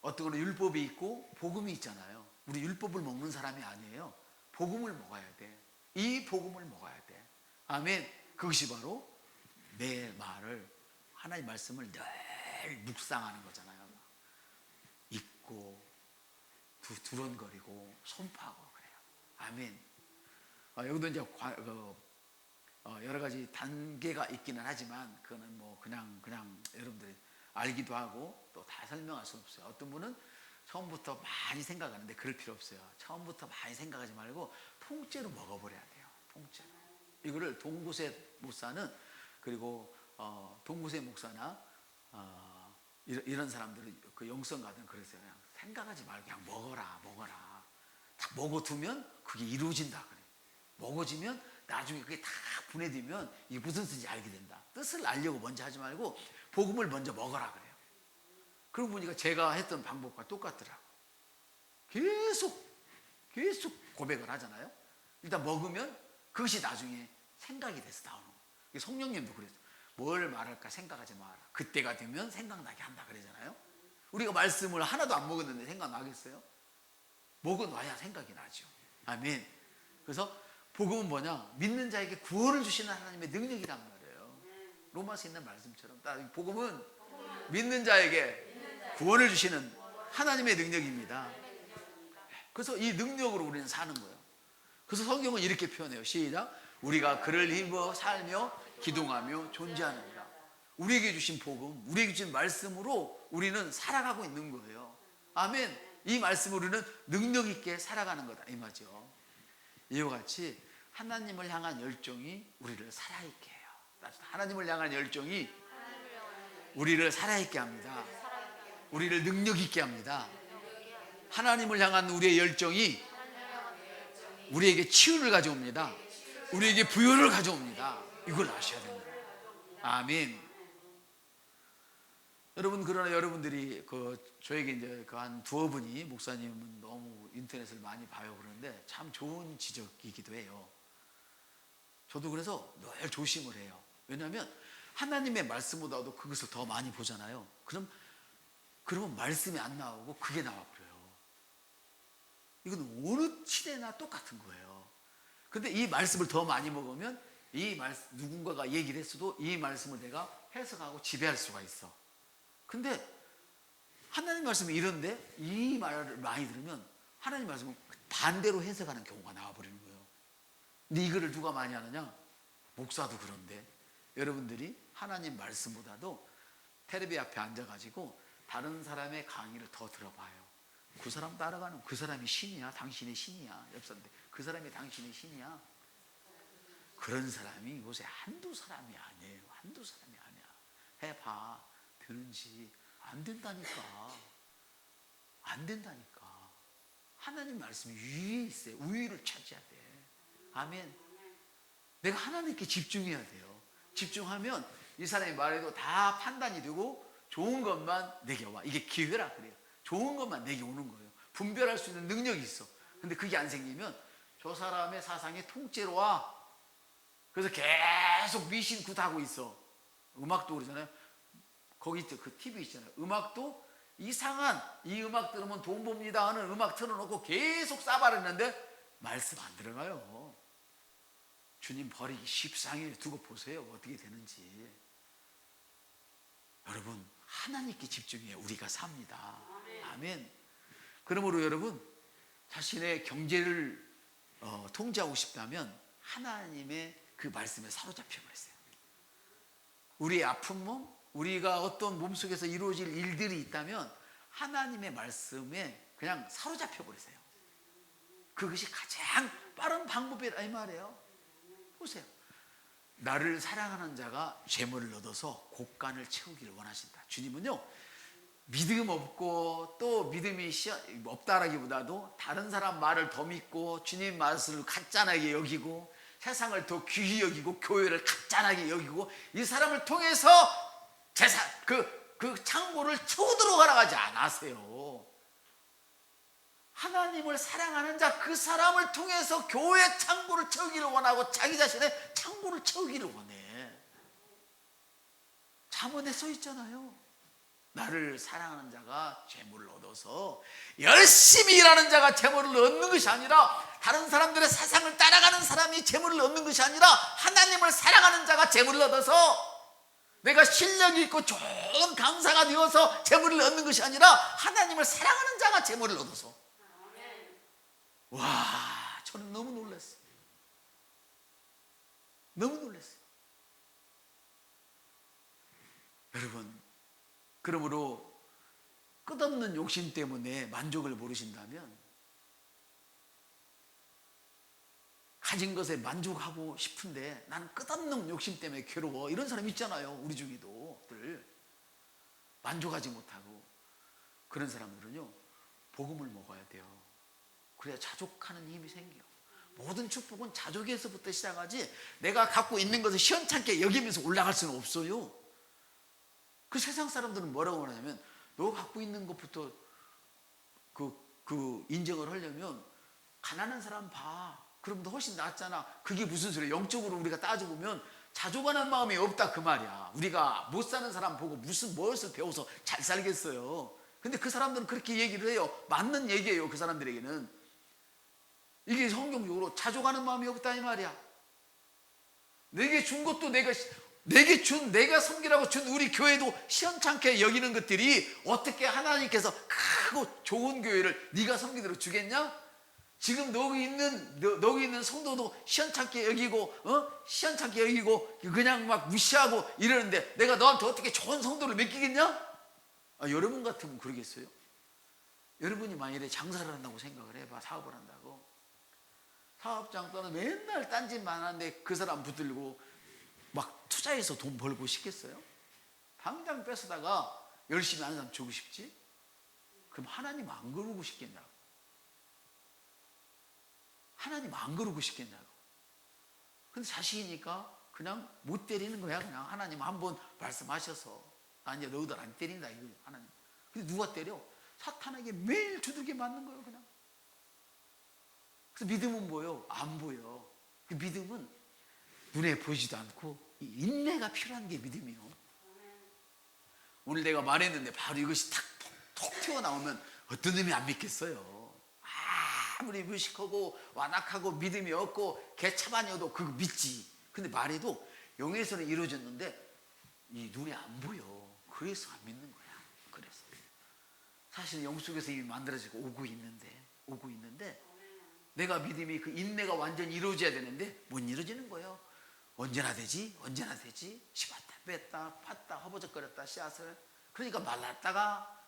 어떤 거는 율법이 있고 복음이 있잖아요. 우리 율법을 먹는 사람이 아니에요. 복음을 먹어야 돼. 이 복음을 먹어야 돼. 아멘. 그것이 바로 내 말을, 하나님 말씀을 늘 묵상하는 거잖아요. 읽고 두런거리고 손파하고 그래요. 아멘. 여기도 이제 여러 가지 단계가 있기는 하지만 그거는 뭐 그냥 여러분들이 알기도 하고 또 다 설명할 수 없어요. 어떤 분은 처음부터 많이 생각하는데 그럴 필요 없어요. 처음부터 많이 생각하지 말고 통째로 먹어버려야 돼요. 통째로. 이거를 동구세 목사는, 그리고 동구세 목사나 이런 사람들은 그 영성가든 그랬어요. 그냥 생각하지 말고 그냥 먹어라. 딱 먹어두면 그게 이루어진다 그래. 먹어지면 나중에 그게 다 분해되면 이게 무슨 뜻인지 알게 된다. 뜻을 알려고 먼저 하지 말고 복음을 먼저 먹어라 그래요. 그러고 보니까 제가 했던 방법과 똑같더라고. 계속 고백을 하잖아요. 일단 먹으면 그것이 나중에 생각이 돼서 나오는 거예요. 성령님도 그랬어요. 뭘 말할까 생각하지 마라. 그때가 되면 생각나게 한다 그러잖아요. 우리가 말씀을 하나도 안 먹었는데 생각나겠어요? 먹어놔야 생각이 나죠. 아멘. 그래서 복음은 뭐냐? 믿는 자에게 구원을 주시는 하나님의 능력이란 말이에요. 로마서에 있는 말씀처럼 복음은 믿는 자에게 구원을 주시는 하나님의 능력입니다. 그래서 이 능력으로 우리는 사는 거예요. 그래서 성경은 이렇게 표현해요. 시작. 우리가 그를 힘입어 살며 기동하며 존재하느니라. 우리에게 주신 복음, 우리에게 주신 말씀으로 우리는 살아가고 있는 거예요. 아멘. 이 말씀으로 우리는 능력 있게 살아가는 거다 이 말이죠. 이와 같이 하나님을 향한 열정이 우리를 살아있게 해요. 하나님을 향한 열정이 우리를 살아있게 합니다. 우리를 능력 있게 합니다. 하나님을 향한 우리의 열정이 우리에게 치유를 가져옵니다. 우리에게 부여를 가져옵니다. 이걸 아셔야 됩니다. 아멘. 여러분, 그러나 여러분들이 저에게 이제 한 두어 분이 목사님은 너무 인터넷을 많이 봐요 그러는데 참 좋은 지적이기도 해요. 저도 그래서 늘 조심을 해요. 왜냐하면 하나님의 말씀보다도 그것을 더 많이 보잖아요. 그러면 말씀이 안 나오고 그게 나와버려요. 이건 어느 시대나 똑같은 거예요. 근데 이 말씀을 더 많이 먹으면 누군가가 얘기를 했어도 이 말씀을 내가 해석하고 지배할 수가 있어. 근데 하나님 말씀이 이런데 이 말을 많이 들으면 하나님 말씀은 반대로 해석하는 경우가 나와버리는 거예요. 근데 이거를 누가 많이 하느냐? 목사도 그런데 여러분들이 하나님 말씀보다도 텔레비 앞에 앉아가지고 다른 사람의 강의를 더 들어봐요. 그 사람 따라가는 그 사람이 신이야? 당신의 신이야? 옆 사람인데 그 사람이 당신의 신이야? 그런 사람이 요새 한두 사람이 아니에요. 한두 사람이 아니야. 해봐. 되는지 안 된다니까. 안 된다니까. 하나님 말씀이 위에 있어요. 우위를 차지해야 돼. 아멘. 내가 하나님께 집중해야 돼요. 집중하면 이 사람이 말해도 다 판단이 되고 좋은 것만 내게 와. 이게 기회라 그래요. 좋은 것만 내게 오는 거예요. 분별할 수 있는 능력이 있어. 근데 그게 안 생기면 저 사람의 사상이 통째로 와. 그래서 계속 미신 굿하고 있어. 음악도 그러잖아요. 거기 그 TV 있잖아요. 음악도 이상한 이 음악 들으면 돈 봅니다 하는 음악 틀어놓고 계속 싸바르는데 말씀 안 들어가요. 주님 버리기 십상에 두고 보세요. 어떻게 되는지. 여러분 하나님께 집중해야 우리가 삽니다. 아멘. 그러므로 여러분 자신의 경제를 통제하고 싶다면 하나님의 그 말씀에 사로잡혀 버렸어요. 우리의 아픈 몸, 우리가 어떤 몸속에서 이루어질 일들이 있다면 하나님의 말씀에 그냥 사로잡혀 버리세요. 그것이 가장 빠른 방법이라 이 말이에요. 보세요. 나를 사랑하는 자가 재물을 얻어서 곳간을 채우기를 원하신다. 주님은요 믿음 없고 또 믿음이 없다라기보다도 다른 사람 말을 더 믿고 주님 말씀을 가짜나게 여기고 세상을 더 귀히 여기고 교회를 가짜나게 여기고 이 사람을 통해서 그 창고를 채우도록 하라고 하지 않으세요. 하나님을 사랑하는 자 그 사람을 통해서 교회 창고를 채우기를 원하고 자기 자신의 창고를 채우기를 원해. 잠언에 써 있잖아요. 나를 사랑하는 자가 재물을 얻어서 열심히 일하는 자가 재물을 얻는 것이 아니라 다른 사람들의 사상을 따라가는 사람이 재물을 얻는 것이 아니라 하나님을 사랑하는 자가 재물을 얻어서 내가 실력이 있고 좋은 강사가 되어서 재물을 얻는 것이 아니라 하나님을 사랑하는 자가 재물을 얻어서. 와, 저는 너무 놀랐어요. 너무 놀랐어요. 여러분, 그러므로 끝없는 욕심 때문에 만족을 모르신다면 가진 것에 만족하고 싶은데 나는 끝없는 욕심 때문에 괴로워. 이런 사람 있잖아요. 우리 중에도들 만족하지 못하고. 그런 사람들은요 복음을 먹어야 돼요. 그래야 자족하는 힘이 생겨요. 모든 축복은 자족에서부터 시작하지 내가 갖고 있는 것을 시원찮게 여기면서 올라갈 수는 없어요. 그 세상 사람들은 뭐라고 하냐면 너 갖고 있는 것부터 그 인정을 하려면 가난한 사람 봐. 그럼 너 훨씬 낫잖아. 그게 무슨 소리야. 영적으로 우리가 따져보면 자족하는 마음이 없다 그 말이야. 우리가 못 사는 사람 보고 무엇을 배워서 잘 살겠어요. 근데 그 사람들은 그렇게 얘기를 해요. 맞는 얘기예요. 그 사람들에게는. 이게 성경적으로 자족하는 마음이 없다 이 말이야. 내게 준 것도 내가 섬기라고 준 우리 교회도 시원찮게 여기는 것들이 어떻게 하나님께서 크고 좋은 교회를 네가 섬기도록 주겠냐? 지금 너기 있는 성도도 시원찮게 여기고 시원찮게 여기고 그냥 막 무시하고 이러는데 내가 너한테 어떻게 좋은 성도를 맡기겠냐? 여러분 같으면 그러겠어요? 여러분이 만일에 장사를 한다고 생각을 해봐. 사업을 한다고. 사업장 떠나 맨날 딴짓만 하는데 그 사람 붙들고 막 투자해서 돈 벌고 싶겠어요? 당장 뺏어다가 열심히 하는 사람 주고 싶지? 그럼 하나님 안 그러고 싶겠냐고. 하나님 안 그러고 싶겠냐고. 근데 자식이니까 그냥 못 때리는 거야. 그냥 하나님 한번 말씀하셔서 아니야 너희들 안 때린다 이거 하나님. 근데 누가 때려? 사탄에게 매일 두들겨 맞는 거예요 그냥. 그래서 믿음은 뭐예요? 안 보여. 그 믿음은 눈에 보이지도 않고 인내가 필요한 게 믿음이에요. 오늘 내가 말했는데 바로 이것이 톡 튀어나오면 어떤 놈이 안 믿겠어요. 아무리 무식하고 완악하고 믿음이 없고 개차반이어도 그거 믿지. 근데 말해도 영에서는 이루어졌는데 이 눈에 안 보여. 그래서 안 믿는 거야. 그래서 사실 영 속에서 이미 만들어지고 오고 있는데 내가 믿음이 그 인내가 완전히 이루어져야 되는데 못 이루어지는 거예요. 언제나 되지? 씹었다 뺐다 팠다 허버적거렸다 씨앗을. 그러니까 말랐다가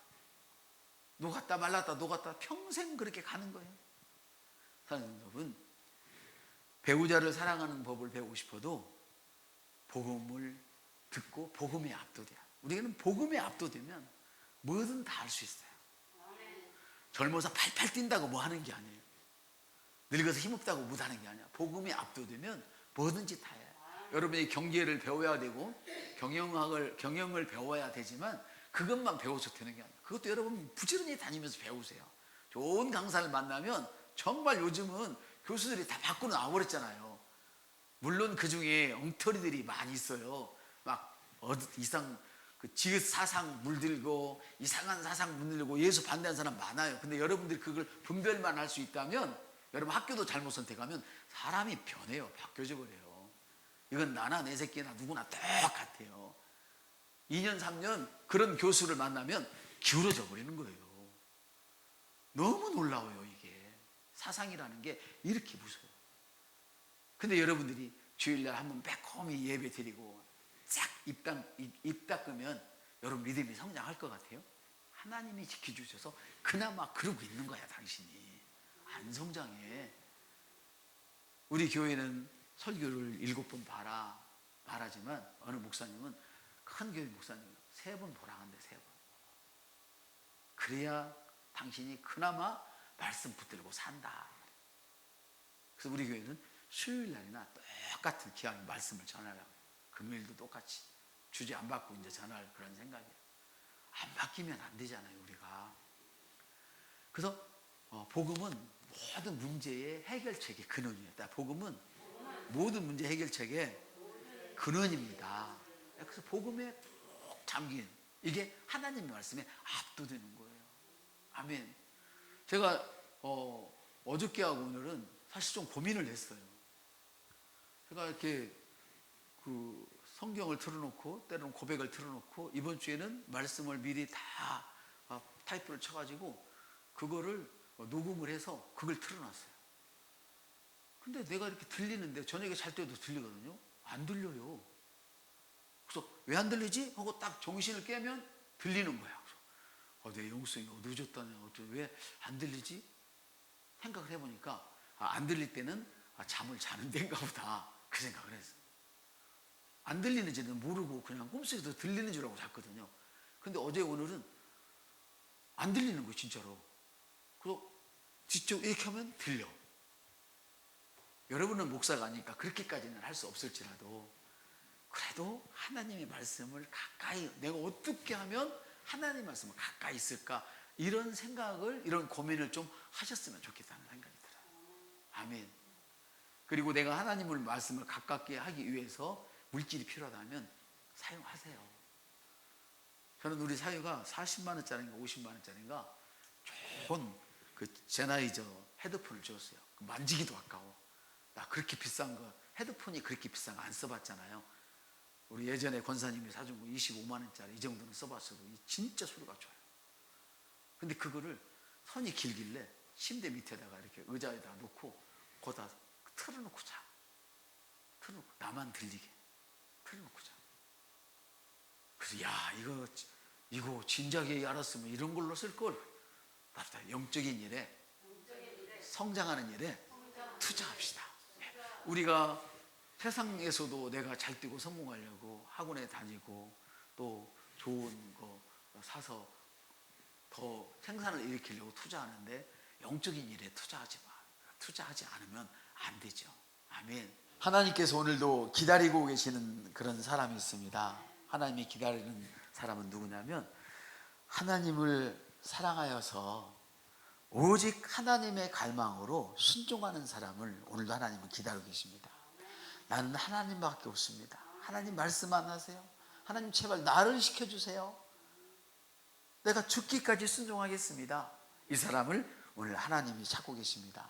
녹았다 말랐다 녹았다 평생 그렇게 가는 거예요. 사랑하는 여러분, 배우자를 사랑하는 법을 배우고 싶어도 복음을 듣고 복음에 압도돼야. 우리는 복음에 압도되면 뭐든 다 할 수 있어요. 젊어서 팔팔 뛴다고 뭐 하는 게 아니에요. 늙어서 힘없다고 못 하는 게 아니야. 복음에 압도되면 뭐든지 다 해요. 여러분이 경제를 배워야 되고 경영을 배워야 되지만 그것만 배워서 되는 게 아니에요. 그것도 여러분 부지런히 다니면서 배우세요. 좋은 강사를 만나면 정말 요즘은 교수들이 다 밖으로 나와버렸잖아요. 물론 그 중에 엉터리들이 많이 있어요. 막 이상 그 지읒 사상 물들고 이상한 사상 물들고 예수 반대하는 사람 많아요. 근데 여러분들이 그걸 분별만 할 수 있다면, 여러분 학교도 잘못 선택하면 사람이 변해요. 바뀌어져 버려요. 이건 나나 내 새끼나 누구나 똑같아요. 2년 3년 그런 교수를 만나면 기울어져 버리는 거예요. 너무 놀라워요. 이게 사상이라는 게 이렇게 무서워요. 근데 여러분들이 주일날 한번 매콤히 예배 드리고 싹 입 닦으면 여러분 믿음이 성장할 것 같아요? 하나님이 지켜주셔서 그나마 그러고 있는 거야. 당신이 안 성장해. 우리 교회는 설교를 7번 말하지만 어느 목사님은, 큰 교회 목사님은 3번 보라 하는데 3번. 그래야 당신이 그나마 말씀 붙들고 산다. 그래서 우리 교회는 수요일날이나 똑같은 기왕에 말씀을 전하라고. 금요일도 똑같이 주제 안 받고 이제 전할 그런 생각이에요. 안 바뀌면 안 되잖아요, 우리가. 그래서 복음은 모든 문제의 해결책의 근원이었다. 복음은 모든 문제 해결책의 근원입니다. 그래서 복음에 꼭 잠긴, 이게 하나님의 말씀에 압도되는 거예요. 아멘. 제가 어저께하고 오늘은 사실 좀 고민을 했어요. 제가 이렇게 그 성경을 틀어놓고 때로는 고백을 틀어놓고 이번 주에는 말씀을 미리 다 타이프를 쳐가지고 그거를 녹음을 해서 그걸 틀어놨어요. 근데 내가 이렇게 들리는데 저녁에 잘 때도 들리거든요. 안 들려요. 그래서 왜 안 들리지? 하고 딱 정신을 깨면 들리는 거야. 그래서 내 영성이 어두워졌다냐, 왜 안 들리지? 생각을 해보니까 안 들릴 때는 잠을 자는 데인가 보다, 그 생각을 했어요. 안 들리는지는 모르고 그냥 꿈속에서 들리는 줄 알고 잤거든요. 근데 어제 오늘은 안 들리는 거예요, 진짜로. 그래서 뒤쪽 이렇게 하면 들려. 여러분은 목사가 아니니까 그렇게까지는 할 수 없을지라도 그래도 하나님의 말씀을 가까이, 내가 어떻게 하면 하나님의 말씀을 가까이 있을까, 이런 생각을, 이런 고민을 좀 하셨으면 좋겠다는 생각이 들어요. 아멘. 그리고 내가 하나님의 말씀을 가깝게 하기 위해서 물질이 필요하다면 사용하세요. 저는 우리 사유가 40만 원짜리인가 50만 원짜리인가 좋은 그 제나이저 헤드폰을 줬어요. 만지기도 아까워. 나 그렇게 비싼 거, 헤드폰이 그렇게 비싼 거 안 써봤잖아요. 우리 예전에 권사님이 사준 거 25만 원짜리 이 정도는 써봤어도 진짜 소리가 좋아요. 근데 그거를 선이 길길래 침대 밑에다가 이렇게 의자에다 놓고 거기다 틀어놓고 자. 틀어놓고 나만 들리게 틀어놓고 자. 그래서 야, 이거 진작에 알았으면 이런 걸로 쓸걸. 맞다. 영적인 일에, 성장하는 일에 투자합시다. 우리가 세상에서도 내가 잘 뛰고 성공하려고 학원에 다니고 또 좋은 거 사서 더 생산을 일으키려고 투자하는데 영적인 일에 투자하지 마. 투자하지 않으면 안 되죠. 아멘. 하나님께서 오늘도 기다리고 계시는 그런 사람이 있습니다. 하나님이 기다리는 사람은 누구냐면, 하나님을 사랑하여서 오직 하나님의 갈망으로 순종하는 사람을 오늘도 하나님은 기다리고 계십니다. 나는 하나님밖에 없습니다. 하나님 말씀만 하세요. 하나님 제발 나를 시켜주세요. 내가 죽기까지 순종하겠습니다. 이 사람을 오늘 하나님이 찾고 계십니다.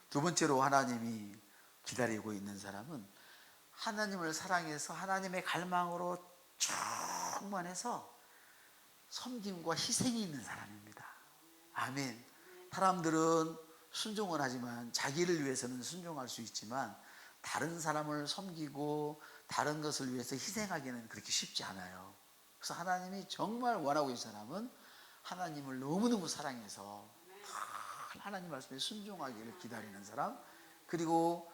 두 번째로 하나님이 기다리고 있는 사람은 하나님을 사랑해서 하나님의 갈망으로 충만해서 섬김과 희생이 있는 사람입니다. 아멘. 사람들은 순종을 하지만 자기를 위해서는 순종할 수 있지만 다른 사람을 섬기고 다른 것을 위해서 희생하기는 그렇게 쉽지 않아요. 그래서 하나님이 정말 원하고 있는 사람은 하나님을 너무너무 사랑해서 하나님 말씀에 순종하기를 기다리는 사람, 그리고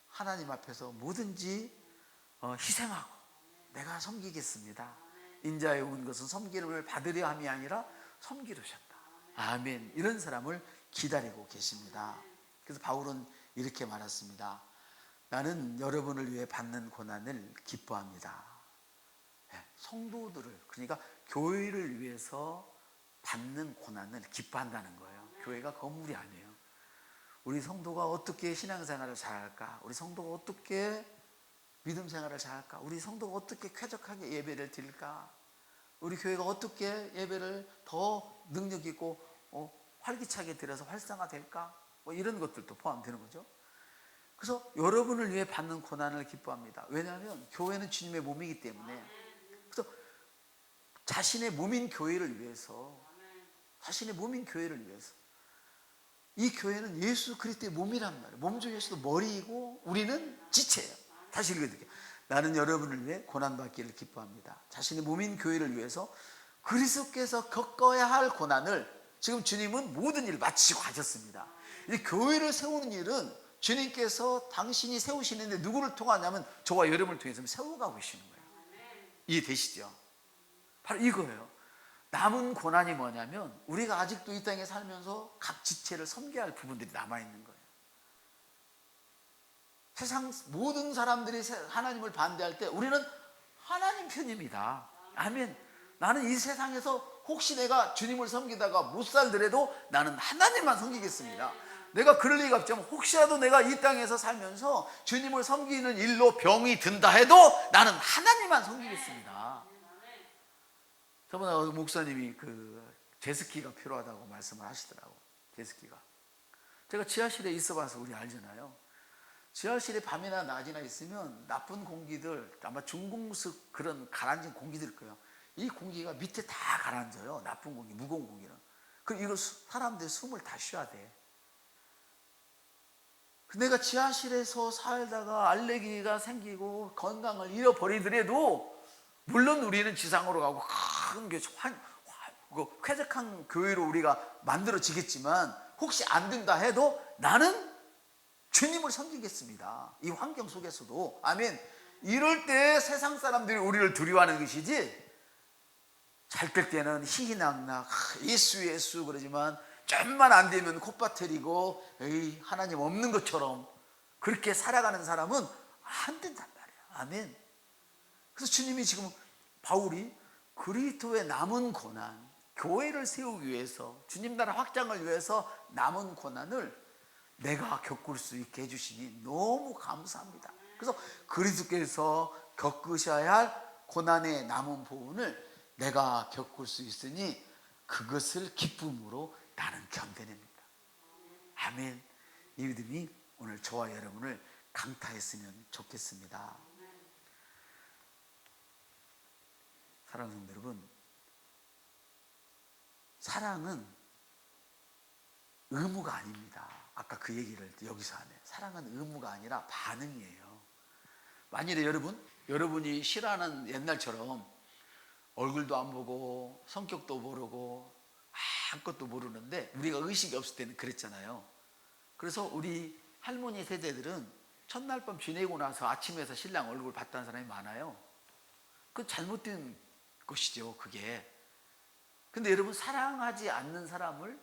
하나님 앞에서 뭐든지 희생하고 내가 섬기겠습니다. 인자에 온 것은 섬기를 받으려 함이 아니라 섬기려 오셨다. 아멘. 이런 사람을 기다리고 계십니다. 그래서 바울은 이렇게 말했습니다. 나는 여러분을 위해 받는 고난을 기뻐합니다. 성도들을, 그러니까 교회를 위해서 받는 고난을 기뻐한다는 거예요. 교회가 건물이 아니에요. 우리 성도가 어떻게 신앙생활을 잘할까? 우리 성도가 어떻게 믿음 생활을 잘할까? 우리 성도가 어떻게 쾌적하게 예배를 드릴까? 우리 교회가 어떻게 예배를 더 능력 있고 활기차게 드려서 활성화될까? 뭐 이런 것들도 포함되는 거죠. 그래서 여러분을 위해 받는 고난을 기뻐합니다. 왜냐하면 교회는 주님의 몸이기 때문에. 그래서 자신의 몸인 교회를 위해서, 자신의 몸인 교회를 위해서, 이 교회는 예수 그리스도의 몸이란 말이에요. 몸 중 예수도 머리이고 우리는 지체예요. 다시 읽어드릴게요. 나는 여러분을 위해 고난받기를 기뻐합니다. 자신의 몸인 교회를 위해서 그리스도께서 겪어야 할 고난을 지금 주님은 모든 일을 마치고 가셨습니다. 이 교회를 세우는 일은 주님께서 당신이 세우시는데 누구를 통하냐면 저와 여러분을 통해서 세워가고 계시는 거예요. 이해되시죠? 바로 이거예요. 남은 고난이 뭐냐면 우리가 아직도 이 땅에 살면서 각 지체를 섬겨야 할 부분들이 남아있는 거예요. 세상 모든 사람들이 하나님을 반대할 때 우리는 하나님 편입니다. 아멘. 나는 이 세상에서 혹시 내가 주님을 섬기다가 못 살더라도 나는 하나님만 섬기겠습니다. 내가 그럴 리가 없지만 혹시라도 내가 이 땅에서 살면서 주님을 섬기는 일로 병이 든다 해도 나는 하나님만 섬기겠습니다. 저번에 목사님이 그 제스키가 필요하다고 말씀을 하시더라고. 제스키가. 제가 지하실에 있어봐서 우리 알잖아요. 지하실에 밤이나 낮이나 있으면 나쁜 공기들, 아마 중공습 그런 가라앉은 공기들 거예요. 이 공기가 밑에 다 가라앉아요. 나쁜 공기, 무거운 공기는. 그럼 이거 사람들 숨을 다 쉬어야 돼. 내가 지하실에서 살다가 알레르기가 생기고 건강을 잃어버리더라도 물론 우리는 지상으로 가고 큰 쾌적한 교회로 우리가 만들어지겠지만 혹시 안 된다 해도 나는 주님을 섬기겠습니다. 이 환경 속에서도. 아멘. 이럴 때 세상 사람들이 우리를 두려워하는 것이지 잘 될 때는 희희낙낙 예수 예수 그러지만 좀만 안 되면 콧바태리고 에이 하나님 없는 것처럼 그렇게 살아가는 사람은 안 된단 말이에요. 아멘. 그래서 주님이 지금 바울이 그리스도의 남은 고난, 교회를 세우기 위해서 주님 나라 확장을 위해서 남은 고난을 내가 겪을 수 있게 해주시니 너무 감사합니다. 그래서 그리스도께서 겪으셔야 할 고난의 남은 부분을 내가 겪을 수 있으니 그것을 기쁨으로 나는 견뎌냅니다. 아멘. 이 믿음이 오늘 저와 여러분을 강타했으면 좋겠습니다. 사랑하는 성도 여러분, 사랑은 의무가 아닙니다. 아까 그 얘기를 여기서 하네. 사랑은 의무가 아니라 반응이에요. 만일에 여러분이 싫어하는 옛날처럼 얼굴도 안 보고 성격도 모르고 아무것도 모르는데 우리가 의식이 없을 때는 그랬잖아요. 그래서 우리 할머니 세대들은 첫날 밤 지내고 나서 아침에서 신랑 얼굴 봤다는 사람이 많아요. 그 잘못된 것이죠, 그게. 근데 여러분, 사랑하지 않는 사람을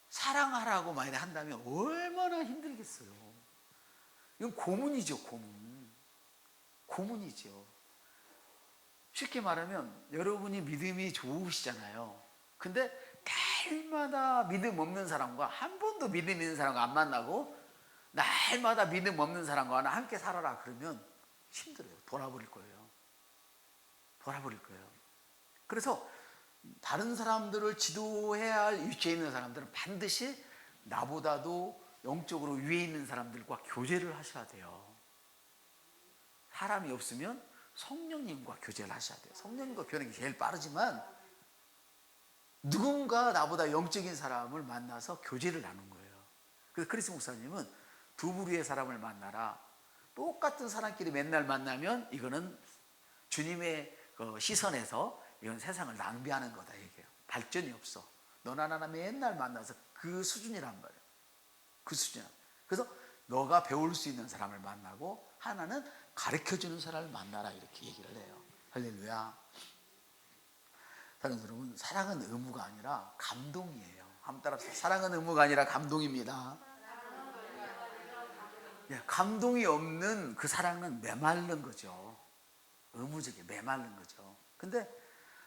사랑하라고 만약에 한다면 얼마나 힘들겠어요. 이건 고문이죠, 고문. 고문이죠. 쉽게 말하면 여러분이 믿음이 좋으시잖아요. 근데 날마다 믿음 없는 사람과 한 번도 믿음 있는 사람과 안 만나고 날마다 믿음 없는 사람과 함께 살아라 그러면 힘들어요. 돌아버릴 거예요. 돌아버릴 거예요. 그래서 다른 사람들을 지도해야 할 위치에 있는 사람들은 반드시 나보다도 영적으로 위에 있는 사람들과 교제를 하셔야 돼요. 사람이 없으면 성령님과 교제를 하셔야 돼요. 성령님과 교제는 게 제일 빠르지만 누군가 나보다 영적인 사람을 만나서 교제를 나눈 거예요. 그래서 크리스 목사님은 두 부류의 사람을 만나라. 똑같은 사람끼리 맨날 만나면 이거는 주님의 시선에서 이건 세상을 낭비하는 거다 얘기해요. 발전이 없어. 너나 나나 맨날 만나서 그 수준이란 말이에요. 그 수준. 그래서 너가 배울 수 있는 사람을 만나고 하나는 가르쳐주는 사람을 만나라 이렇게 얘기를 해요. 할렐루야. 사랑하는 여러분, 사랑은 의무가 아니라 감동이에요. 한번 따라합시다. 사랑은 의무가 아니라 감동입니다. 감동이 없는 그 사랑은 메마른 거죠. 의무적인 메마른 거죠. 근데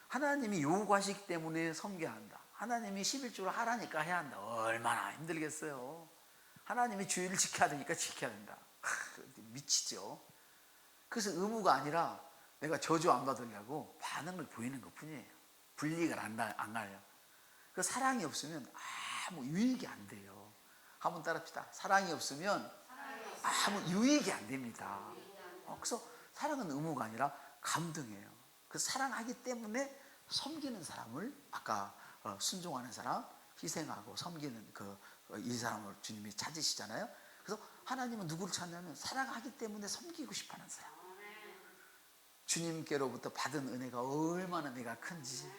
하나님이 요구하시기 때문에 섬겨야 한다. 하나님이 11조를 하라니까 해야 한다. 얼마나 힘들겠어요. 하나님이 주의를 지켜야 되니까 지켜야 된다. 미치죠. 그래서 의무가 아니라 내가 저주 안 받으려고 반응을 보이는 것 뿐이에요. 분리가 안 나요. 그 사랑이 없으면 아무 유익이 안 돼요. 한번 따라합시다. 사랑이 없으면 아무 유익이 안 됩니다. 그래서 사랑은 의무가 아니라 감동이에요. 그 사랑하기 때문에 섬기는 사람을 아까 순종하는 사람, 희생하고 섬기는 이 사람을 주님이 찾으시잖아요. 그래서 하나님은 누구를 찾냐면 사랑하기 때문에 섬기고 싶어하는 사람. 주님께로부터 받은 은혜가 얼마나 내가 큰지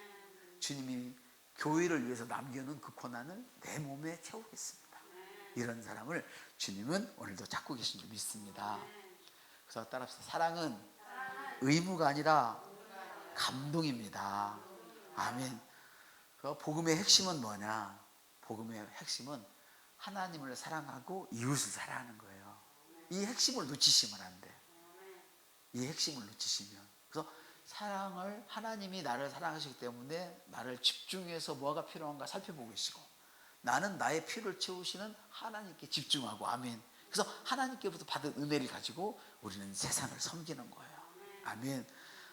주님이 교회를 위해서 남겨놓은 그 고난을 내 몸에 채우겠습니다. 이런 사람을 주님은 오늘도 찾고 계신 줄 믿습니다. 그래서 따라합시다. 사랑은 의무가 아니라 감동입니다. 아멘. 그 복음의 핵심은 뭐냐? 복음의 핵심은 하나님을 사랑하고 이웃을 사랑하는 거예요. 이 핵심을 놓치시면 안 돼. 이 핵심을 놓치시면. 그래서 사랑을 하나님이 나를 사랑하시기 때문에 나를 집중해서 뭐가 필요한가 살펴보고 계시고 나는 나의 필요를 채우시는 하나님께 집중하고 아멘. 그래서 하나님께부터 받은 은혜를 가지고 우리는 세상을 섬기는 거예요. 아멘.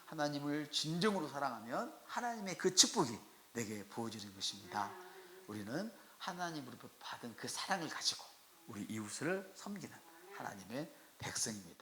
하나님을 진정으로 사랑하면 하나님의 그 축복이 내게 부어지는 것입니다. 우리는 하나님으로부터 받은 그 사랑을 가지고 우리 이웃을 섬기는 하나님의 백성입니다.